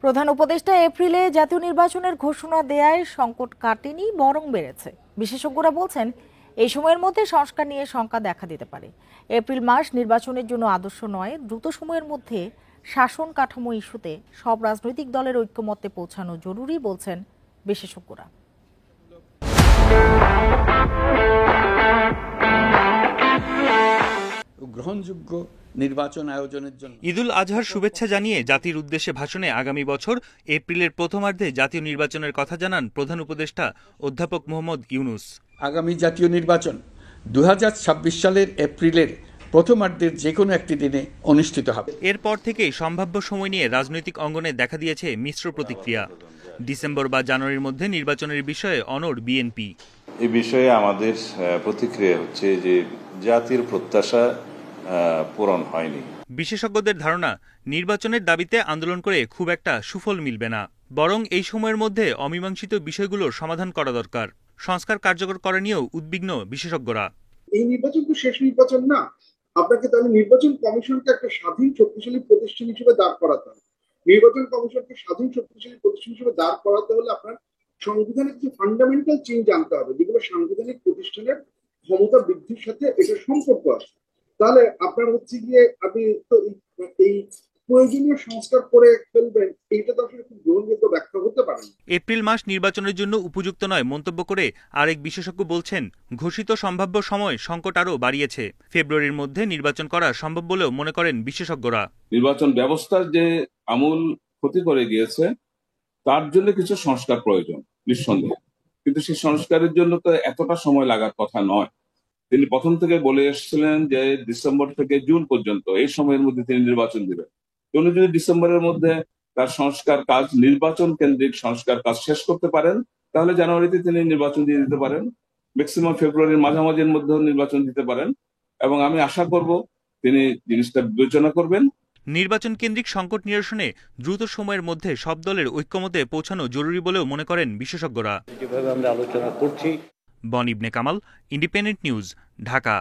প্রধান উপদেষ্টা এপ্রিলে জাতীয় নির্বাচনের ঘোষণা দেয়ায় সংকট কাটেনি, বরং বেড়েছে। বিশেষজ্ঞরা বলছেন এই সময়ের মধ্যে সংস্কার নিয়ে শঙ্কা দেখা দিতে পারে। এপ্রিল মাস নির্বাচনের জন্য আদর্শ নয়, দ্রুত সময়ের মধ্যে শাসন কাঠামো ইস্যুতে সব রাজনৈতিক দলের ঐক্যমত্যে পৌঁছানো জরুরি বলছেন বিশেষজ্ঞরা। গ্রহণযোগ্য নির্বাচন আয়োজনের জন্য ঈদুল আজহার শুভেচ্ছা জানিয়ে জাতির উদ্দেশ্যে ভাষণে আগামী বছর এপ্রিলের প্রথমার্ধে জাতীয় নির্বাচনের কথা জানান প্রধান উপদেষ্টা অধ্যাপক মোহাম্মদ ইউনুস। আগামী জাতীয় নির্বাচন 2026 সালের এপ্রিলের প্রথমার্ধের যে কোনো একটি দিনে অনুষ্ঠিত হবে। এরপর থেকেই সম্ভাব্য সময় নিয়ে রাজনৈতিক অঙ্গনে দেখা দিয়েছে মিশ্র প্রতিক্রিয়া। ডিসেম্বর বা জানুয়ারির মধ্যে নির্বাচনের বিষয়ে অনড় বিএনপি। এই বিষয়ে আমাদের প্রতিক্রিয়া হচ্ছে যে জাতির প্রত্যাশা পূরণ হয়নি। বিশেষজ্ঞদের ধারণা, নির্বাচনের দাবিতে আন্দোলন করে খুব একটা সুফল মিলবে না, বরং এই সময়ের মধ্যে অমীমাংসিত বিষয়গুলোর সমাধান করা দরকার। সংস্কার কার্যকর করা নিয়েও উদ্বিগ্ন বিশেষজ্ঞরা। এই নির্বাচন তো শেষ নির্বাচন না, আপনাকে তাহলে নির্বাচন কমিশনকে একটা স্বাধীন শক্তিশালী প্রতিষ্ঠান হিসেবে দাঁড় করাতে হবে। নির্বাচন কমিশনকে স্বাধীন শক্তিশালী প্রতিষ্ঠান হিসেবে দাঁড় করাতে হলে আপনার সংবিধানের কিছু ফান্ডামেন্টাল চেঞ্জ আনতে হবে, যেগুলো সাংবিধানিক প্রতিষ্ঠানের ক্ষমতা বৃদ্ধির সাথে এটা সম্পর্ক আছে। তাহলে আপনার হচ্ছে গিয়ে আপনি তো এই প্রয়োজনীয় সংস্কার করে ফেলবেন, এইটা তো আসলে খুব গ্রহণযোগ্য ব্যাখ্যা হতে পারে না। এপ্রিল মাস নির্বাচনের জন্য উপযুক্ত নয় মন্তব্য করে আরেক বিশেষজ্ঞ বলছেন, ঘোষিত সম্ভাব্য সময় সংকট আরও বাড়িয়েছে। ফেব্রুয়ারির মধ্যে নির্বাচন করা সম্ভব বলেও মনে করেন বিশেষজ্ঞরা। নির্বাচন ব্যবস্থার যে আমূল ক্ষতি করে গিয়েছে, তার জন্য কিছু সংস্কার প্রয়োজন নিঃসন্দেহে, কিন্তু সেই সংস্কারের জন্য তো এতটা সময় লাগার কথা নয়। তিনি প্রথম থেকে বলে এসেছিলেন যে ডিসেম্বর থেকে জুন পর্যন্ত এই সময়ের মধ্যে তিনি নির্বাচন দিবেন। উনি যদি ডিসেম্বরের মধ্যে তার সংস্কার কাজ, নির্বাচন কেন্দ্রিক সংস্কার কাজ শেষ করতে পারেন, তাহলে জানুয়ারিতে তিনি নির্বাচন দিয়ে দিতে পারেন, ম্যাক্সিমাম ফেব্রুয়ারির মাঝামাঝির মধ্যেও নির্বাচন দিতে পারেন, এবং আমি আশা করব তিনি জিনিসটা বিবেচনা করবেন। নির্বাচন কেন্দ্রিক সংকট নিরসনে দ্রুত সময়ের মধ্যে সব দলের ঐক্যমতে পৌঁছানো জরুরি বলেও মনে করেন বিশেষজ্ঞরা। যেভাবে আমরা আলোচনা করছি। বন ইবনে কামাল, ইন্ডিপেন্ডেন্ট নিউজ, ঢাকা।